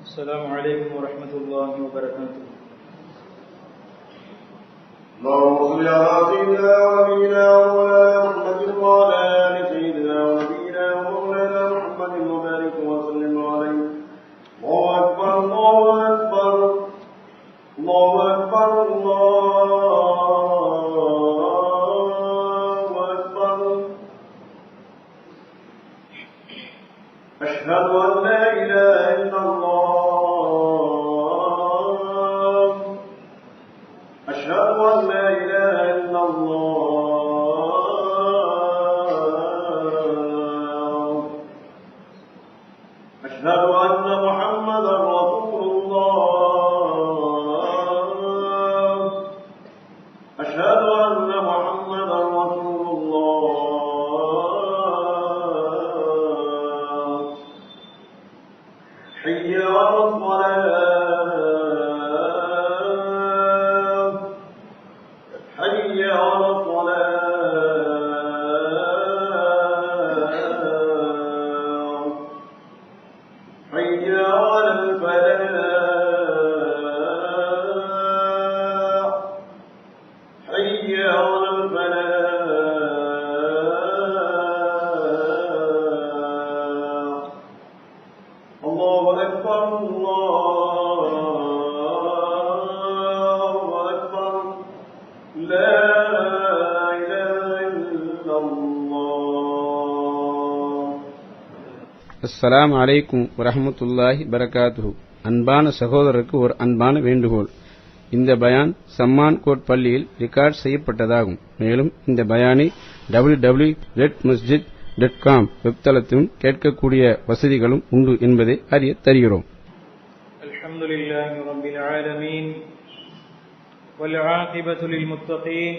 السلام عليكم ورحمة الله وبركاته. اللهم صل على سيدنا ونبينا ومولانا محمد وعلى آل سيدنا ونبينا ومولانا محمد وبارك وسلم عليه. الله أكبر الله أكبر الله أكبر الله أكبر. أشهد أن لا إله إلا الله. أشهد أن لا إله إلا الله. أشهد أن محمدا رسول الله. أشهد أن محمدا رسول الله. حي على الصلاة. حي على الصلاة. حي على الفلاح. حي على الفلاح. الله أكبر الله أكبر. لا إله إلا الله. அஸ்ஸலாமு அலைக்கும் வரஹ்மத்துல்லாஹி பரகாத்துஹு. அன்பான சகோதரருக்கு ஒரு அன்பான வேண்டுகோள். இந்த பயான் சம்மான் கோட் பள்ளியில் ரெக்கார்ட் செய்யப்பட்டதாகும். மேலும் இந்த பயானை www.redmasjid.com வெப்தளத்திலும் கேட்கக்கூடிய வசதிகளும் உண்டு என்பதை அறிய தருகிறோம். الحمد لله رب العالمين والعاقبة للمتقين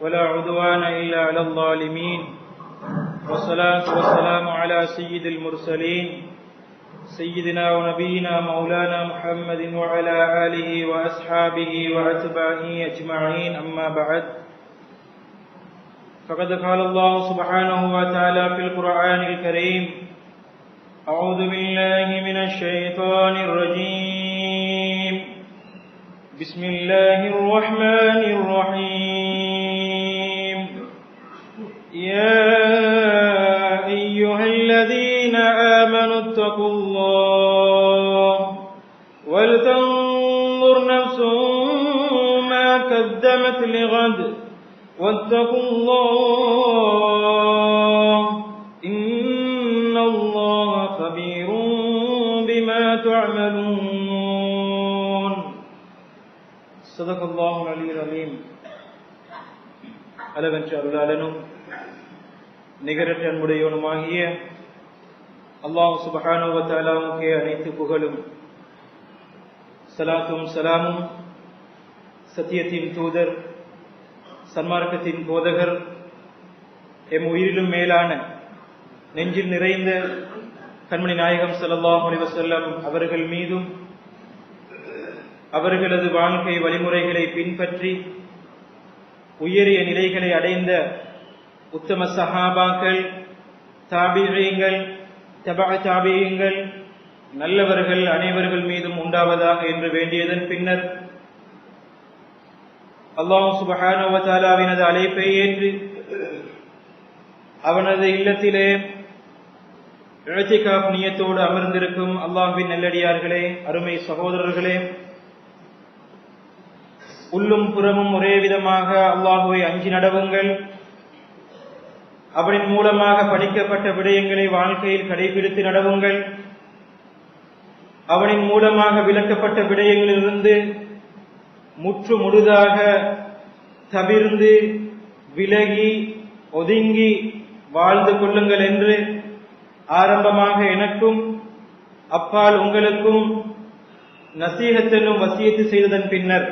ولا عدوان إلا على الظالمين والصلاة والسلام على سيد المرسلين سيدنا ونبينا مولانا محمد وعلى آله وأصحابه وأتباعه أجمعين. أما بعد، فقد قال الله سبحانه وتعالى في القرآن الكريم: أعوذ بالله من الشيطان الرجيم. بسم الله الرحمن الرحيم. يا أيها الذين آمنوا اتقوا الله ولتنظر نفس ما قدمت لغد واتقوا الله إن الله خبير بما تعملون. صدق الله العلي العظيم. அளவற்ற அருளாளனும் நிகரற்ற அன்புடையவனுமாகிய அல்லாஹ் சுப்ஹானஹு வ தஆலாவுக்கே அனைத்து புகழும் ஸலாத்தும் ஸலாமும் சத்தியத்தின் தூதர் சன்மார்க்கத்தின் போதகர் எம் உயிரிலும் மேலான நெஞ்சில் நிறைந்த கண்மணி நாயகம் ஸல்லல்லாஹு அலைஹி வஸல்லம் அவர்கள் மீதும் அவர்களது வாழ்க்கை வழிமுறைகளை பின்பற்றி உயரிய நிலைகளை அடைந்த உத்தம சஹாபாக்கள், தாபிஈங்கள், தபஅ தாபிஈங்கள், நல்லவர்கள் அனைவர்கள் மீதும் உண்டாவதாக என்று வேண்டியதன் பின்னர் அல்லாஹ் சுப்ஹானஹு வ தஆலாவினது அழைப்பை ஏற்று அவனது இல்லத்திலே இஅ்திகாஃப் நியத்தோடு அமர்ந்திருக்கும் அல்லாஹ்வின் நல்லடியார்களே, அருமை சகோதரர்களே, உள்ளும் புறமும் ஒரே விதமாக அல்லாஹ்வை அஞ்சி நடவுங்கள். அவனின் மூலமாக படிக்கப்பட்ட விடயங்களை வாழ்க்கையில் கடைபிடித்து நடவுங்கள். அவனின் மூலமாக விளக்கப்பட்ட விடயங்களிலிருந்து முற்று முழுதாக தவிர்ந்து விலகி ஒதுங்கி வாழ்ந்து கொள்ளுங்கள் என்று ஆரம்பமாக எனக்கும் அப்பால் உங்களுக்கும் நசீஹத் என்னும் வசியத்து செய்ததன் பின்னர்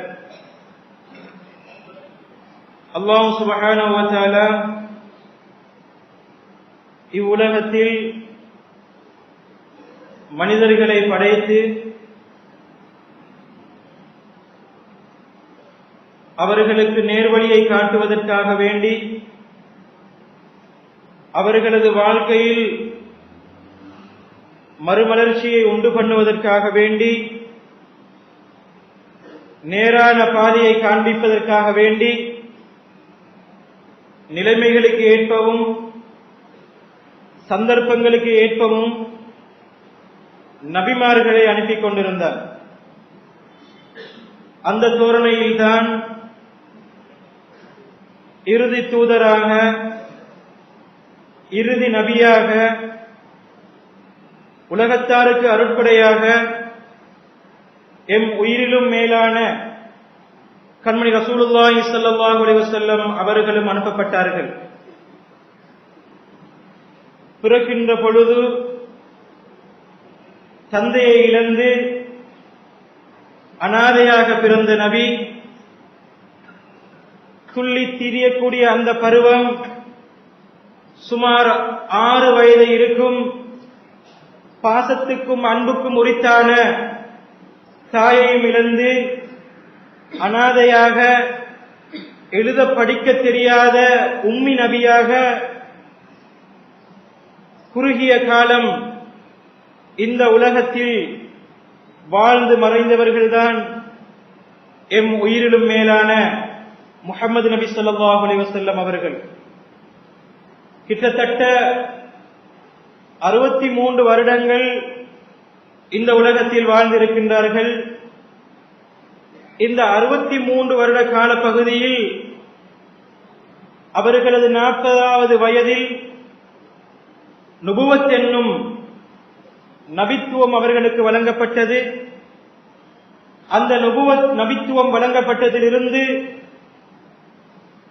அல்லாஹ் சுப்ஹானஹு வ தஆலா இவ்வுலகத்தில் மனிதர்களை படைத்து அவர்களுக்கு நேர்வழியை காட்டுவதற்காக வேண்டி அவர்களது வாழ்க்கையில் மறுமலர்ச்சியை உண்டு பண்ணுவதற்காக வேண்டி, நேரான பாதையை காண்பிப்பதற்காக வேண்டி, நிலைமைகளுக்கு ஏற்பவும் சந்தர்ப்பங்களுக்கு ஏற்பவும் நபிமார்களை அனுப்பி கொண்டிருந்தார். அந்த தோரணையில்தான் இறுதி தூதராக, இறுதி நபியாக, உலகத்தாருக்கு அருட்படையாக, எம் உயிரிலும் மேலான கண்மணி ரசூலுல்லாஹி ஸல்லல்லாஹு அலைஹி வஸல்லம் அவர்களும் அனுப்பப்பட்டார்கள். பிறக்கின்ற பொழுது தந்தையை இழந்து அனாதையாக பிறந்த நபி, துள்ளி திரியக்கூடிய அந்த பருவம் சுமார் 6 வயது இருக்கும். பாசத்துக்கும் அன்புக்கும் உரித்தான தாயையும் இழந்து அனாதையாக, எழுத படிக்க தெரியாத உம்மி நபியாக குறுகிய காலம் இந்த உலகத்தில் வாழ்ந்து மறைந்தவர்கள்தான் எம் உயிரிலும் மேலான முஹம்மது நபி ஸல்லல்லாஹு அலைஹி வஸல்லம் அவர்கள். கிட்டத்தட்ட 63 வருடங்கள் இந்த உலகத்தில் வாழ்ந்திருக்கின்றார்கள். இந்த 63 வருட கால பகுதியில் அவர்களது 40வது வயதில் நுபுவத் என்னும் நபித்துவம் அவர்களுக்கு வழங்கப்பட்டது. அந்த நுபுவத் நபித்துவம் வழங்கப்பட்டதிலிருந்து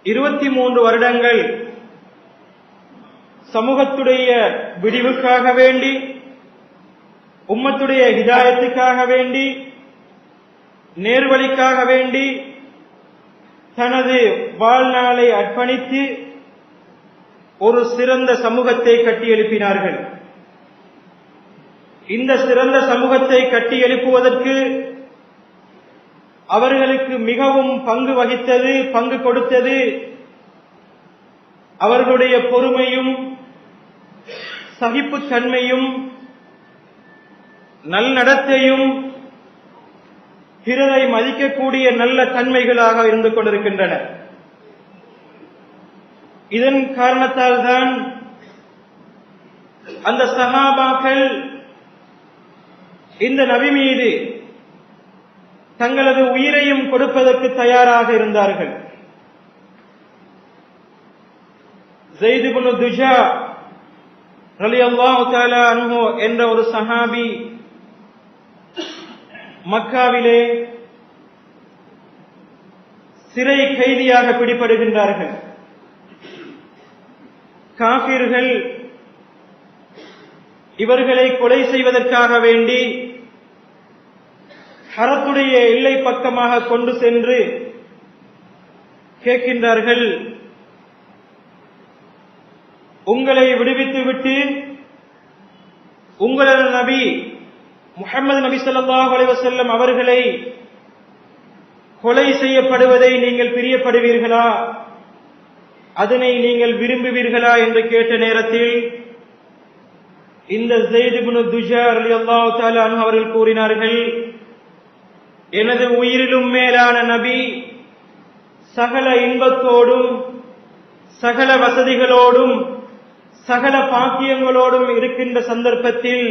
23 வருடங்கள் சமூகத்துடைய விடிவுக்காக வேண்டி, உம்மத்துடைய ஹிதாயத்துக்காக வேண்டி, நேர்வழிக்காக வேண்டி தனது வாழ்நாளை அர்ப்பணித்து ஒரு சிறந்த சமூகத்தை கட்டியெழுப்பினார்கள். இந்த சிறந்த சமூகத்தை கட்டியெழுப்புவதற்கு அவர்களுக்கு மிகவும் பங்கு வகித்தது, பங்கு கொடுத்தது அவர்களுடைய பொறுமையும் சகிப்புத்தன்மையும் நல்நடத்தையும் பிறரை மதிக்கக்கூடிய நல்ல தன்மைகளாக இருந்து கொண்டிருக்கின்றன. இதன் காரணத்தால் தான் அந்த சஹாபாக்கள் இந்த நபி மீது தங்களது உயிரையும் கொடுப்பதற்கு தயாராக இருந்தார்கள். ஸைத் இப்னு துஜா ரலியல்லாஹு தஆலா அன்ஹு என்ற ஒரு சஹாபி மக்காவிலே சிறை கைதியாக பிடிபடுகின்றார்கள். காபிர்கள் இவர்களை கொலை செய்வதற்காக வேண்டி ஹரத்துடைய எல்லை பக்கமாக கொண்டு சென்று கேட்கின்றார்கள், உங்களை விடுவித்துவிட்டு உங்களது நபி முஹம்மது நபி ஸல்லல்லாஹு அலைஹி வஸல்லம் அவர்களை கொலை செய்யப்படுவதை நீங்கள் பிரியப்படுவீர்களா, அதனை நீங்கள் விரும்புவீர்களா என்று கேட்ட நேரத்தில் இந்த ஸைத் இப்னு துஜா ரலியல்லாஹு தஆலா அன்ஹு அவர்கள் கூறினார்கள், எனது உயிரிலும் மேலான நபி சகல இன்பத்தோடும் சகல வசதிகளோடும் சகல பாக்கியங்களோடும் இருக்கின்ற சந்தர்ப்பத்தில்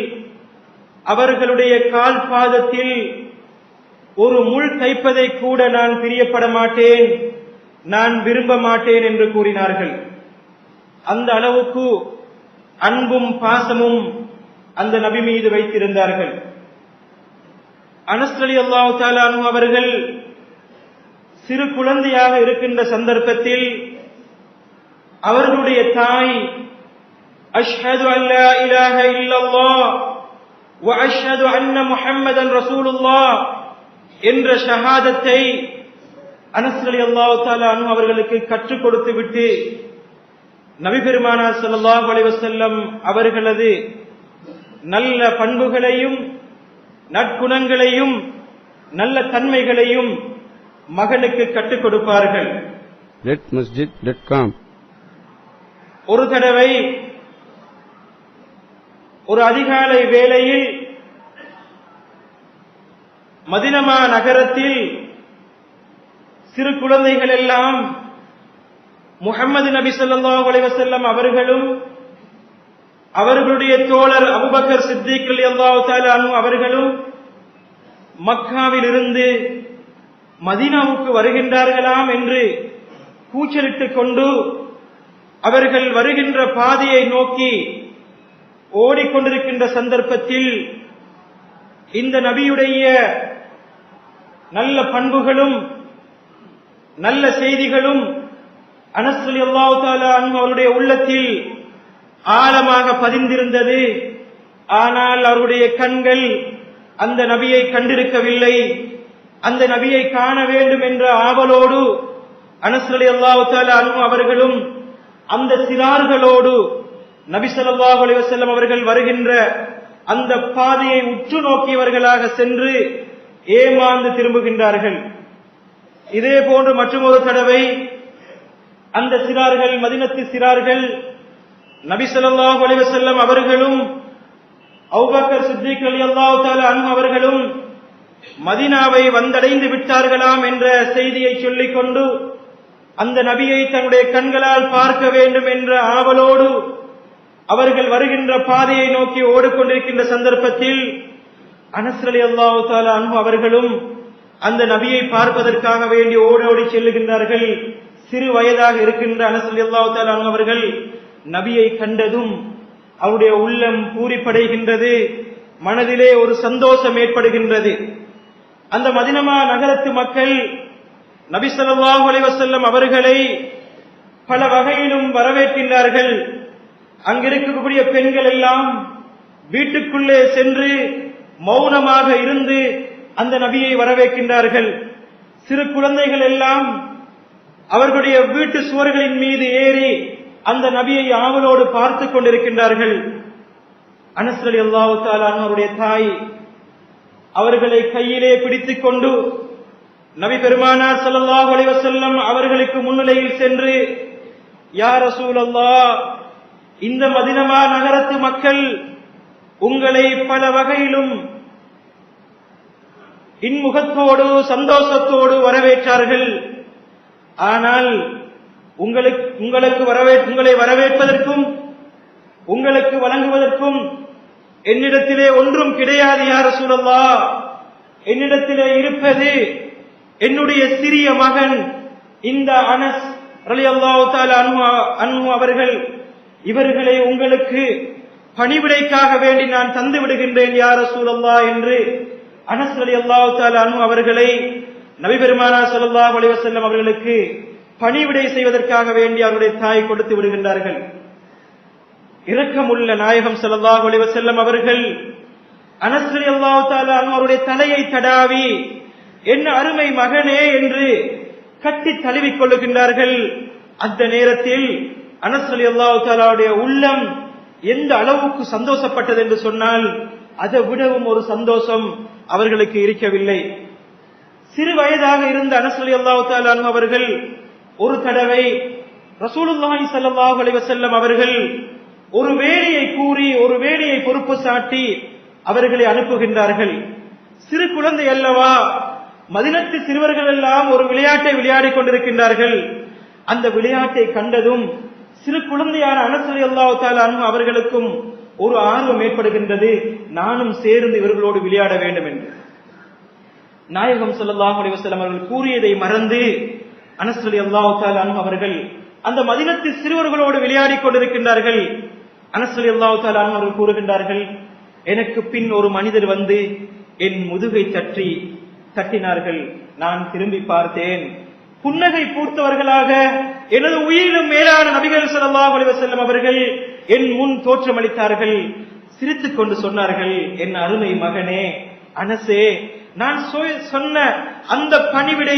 அவர்களுடைய கால் பாதத்தில் ஒரு முள் தைப்பதை கூட நான் பிரியப்பட மாட்டேன், நான் விரும்ப மாட்டேன் என்று கூறினார்கள். அந்த அளவுக்கு அன்பும் பாசமும் அந்த நபி மீது வைத்திருந்தார்கள். அனஸ் ரலியல்லாஹு தஆலா அன்ஹு அவர்கள் சிறு குழந்தையாக இருக்கின்ற சந்தர்ப்பத்தில் அவர்களுடைய தாய் அஷ்ஹது அல்லா இலாஹ இல்லல்லாஹ் வ அஷ்ஹது அன்ன முஹம்மதன் ரசூலுல்லாஹ் என்ற ஷஹாதத்தை அனஸ் ரலியல்லாஹு தஆலா அன்ஹு அவர்களுக்கு கற்றுக் கொடுத்து விட்டு நபி பெருமானார் ஸல்லல்லாஹு அலைஹி வஸல்லம் அவர்களது நல்ல பண்புகளையும் நற்குணங்களையும் நல்ல தன்மைகளையும் மகனுக்கு கற்றுக் கொடுப்பார்கள். netmasjid.com ஒரு தடவை ஒரு அதிகாலை வேளையில் மதீனா நகரத்தில் சிறு குழந்தைகள் எல்லாம் முஹம்மது நபி ஸல்லல்லாஹு அலைஹி வஸல்லம் அவர்களும் அவர்களுடைய தோழர் அபூபக்கர் சித்திக் ரலியல்லாஹு தஆலா அன்ஹு அவர்களும் மக்காவில் இருந்து மதீனாவுக்கு வருகின்றார்களாம் என்று கூச்சலிட்டுக் கொண்டு அவர்கள் வருகின்ற பாதையை நோக்கி ஓடிக்கொண்டிருக்கின்ற சந்தர்ப்பத்தில் இந்த நபியுடைய நல்ல பண்புகளும் நல்ல செய்திகளும் அனஸ் ரலியல்லாஹு தஆலா அன்ஹு அவருடைய உள்ளத்தில் ஆழமாக பதிந்திருந்தது. ஆனால் அவருடைய கண்கள் அந்த நபியை கண்டிருக்கவில்லை. அந்த நபியை காண வேண்டும் என்ற ஆவலோடு அனஸ் ரலியல்லாஹு தஆலா அன்ஹு அவர்களும் அந்த சிறார்களோடு நபி ஸல்லல்லாஹு அலைஹி வஸல்லம் அவர்கள் வருகின்ற அந்த பாதையை உற்று நோக்கியவர்களாக சென்று ஏமாந்து திரும்புகின்றார்கள். இதே போன்று மற்றொரு தடவை அந்த சிறார்கள், மதீனத்து சிறார்கள், நபி ஸல்லல்லாஹு அலைஹி வஸல்லம் அவர்களும் அபூபக்கர் சித்திக் ரலியல்லாஹு தஆலா அன்ஹு அவர்களும் மதீனாவை வந்தடைந்து விட்டார்களாம் என்ற செய்தியை சொல்லிக் கொண்டு அந்த நபியை தன்னுடைய கண்களால் பார்க்க வேண்டும் என்ற ஆவலோடு அவர்கள் வருகின்ற பாதையை நோக்கி ஓடிக்கொண்டிருக்கின்ற சந்தர்ப்பத்தில் அனஸ் ரலியல்லாஹு தஆலா அன்ஹு அவர்களும் அந்த நபியை பார்ப்பதற்காக வேண்டி ஓடோடி செல்லுகின்றார்கள். சிறு வயதாக இருக்கின்ற அனஸ் ரலியல்லாஹு தஆலா அன்ஹு அவர்கள் நபியை கண்டதும் அவருடைய உள்ளம் பூரிப்படைகின்றது, மனதிலே ஒரு சந்தோஷம் ஏற்படுகின்றது. அந்த மதீனா நகரத்து மக்கள் நபி ஸல்லல்லாஹு அலைஹி வஸல்லம் அவர்களை பல வகையிலும் வரவேற்கின்றார்கள். அங்கிருக்கக்கூடிய பெண்கள் எல்லாம் வீட்டுக்குள்ளே சென்று மௌனமாக இருந்து அந்த நபியை வரவேற்கின்றார்கள். சிறு குழந்தைகள் எல்லாம் அவர்களுடைய வீட்டு சுவர்களின் மீது ஏறி அந்த நபியை ஆவலோடு பார்த்துக் கொண்டிருக்கின்றார்கள். அனஸ் ரலியல்லாஹு தஆலா அவருடைய தாய் அவர்களை கையிலே பிடித்துக் கொண்டு நபி பெருமானார் ஸல்லல்லாஹு அலைஹி வஸல்லம் அவர்களுக்கு முன்னிலையில் சென்று, யா ரசூலல்லாஹ், இந்த மதீனா நகரத்து மக்கள் உங்களை பல வகையிலும் இன்முகத்தோடு சந்தோஷத்தோடு வரவேற்றார்கள். ஆனால் உங்களை வரவேற்பதற்கும் உங்களுக்கு வழங்குவதற்கும் என்னிடத்திலே ஒன்றும் கிடையாது யா ரசூலல்லாஹ். என்னிடத்திலே இருப்பது என்னுடைய சிறிய மகன் இந்த அனஸ் ரலியல்லாஹு தஆலா அன்ஹு அவர்கள். இவர்களை உங்களுக்கு பணிவிடைக்காக வேண்டி நான் தந்து விடுகின்றேன் யா ரசூலல்லாஹ் என்று அனஸ் ரலியல்லாஹு தஆலா அன்ஹு அவர்களை நபி பெருமானார் ஸல்லல்லாஹு அலைஹி வஸல்லம் அவர்களுக்கு பணிவிடை செய்வதற்காக வேண்டி அவருடைய தாய் கொடுத்து விடுகின்றார்கள். இரக்கமுள்ள நாயகம் ஸல்லல்லாஹு அலைஹி வஸல்லம் அவர்கள் அனஸ் ரலியல்லாஹு தஆலா அன்ஹு அவருடைய தலையை தடாவி, என்ன அருமை மகனே என்று கட்டி தழுவிக் கொள்ளுகின்றார்கள். அந்த நேரத்தில் அனஸ் ரலியல்லாஹு தஆலாவுடைய உள்ளம் எந்த அளவுக்கு சந்தோஷப்பட்டது என்று சொன்னால் அதை விடவும் ஒரு சந்தோஷம் அவர்களுக்கு இருக்கவில்லை. சிறு வயதாக இருந்த அனஸ் ரலியல்லாஹு தஆலா அன்ஹு அவர்கள் ஒரு தடவை ரசூலுல்லாஹி ஸல்லல்லாஹு அலைஹி வஸல்லம் அவர்கள் ஒரு வேலையை கூறி, ஒரு வேலையை பொறுப்பு சாட்டி அவர்களை அனுப்புகின்றார்கள். சிறு குழந்தை அல்லவா, மதீனத்து சிறுவர்கள் எல்லாம் ஒரு விளையாட்டை விளையாடிக் கொண்டிருக்கின்றார்கள். அந்த விளையாட்டை கண்டதும் சிறு குழந்தையான அனஸ் ரலியல்லாஹு தஆலா அன்ஹு அவர்களுக்கும் ஒரு ஆர்வம் ஏற்படுகின்றது, நானும் சேர்ந்து இவர்களோடு விளையாட வேண்டும் என்று. நாயகம் ஸல்லல்லாஹு அலைஹி வஸல்லம் அவர்கள் கூறியதை மறந்து அனஸ் ரலியல்லாஹு தஆலா அன்ஹு அவர்கள் அந்த மதீனத்து சிறுவர்களோடு விளையாடிக் கொண்டிருக்கின்றார்கள். அனஸ் ரலியல்லாஹு தஆலா அன்ஹு அவர்கள் கூறுகின்றார்கள், எனக்கு பின் ஒரு மனிதர் வந்து என் முதுகை தட்டினார்கள். நான் திரும்பி பார்த்தேன். புன்னகை பூத்தவர்களாக எனது உயிரிலும் மேலான நபிகள் ஸல்லல்லாஹு அலைஹி வஸல்லம் அவர்கள் என் முன் தோற்றமளித்தார்கள். சிரித்துக் கொண்டு சொன்னார்கள், என் அருமை மகனே அனஸே, நான் சொன்ன அந்த பணிவிடை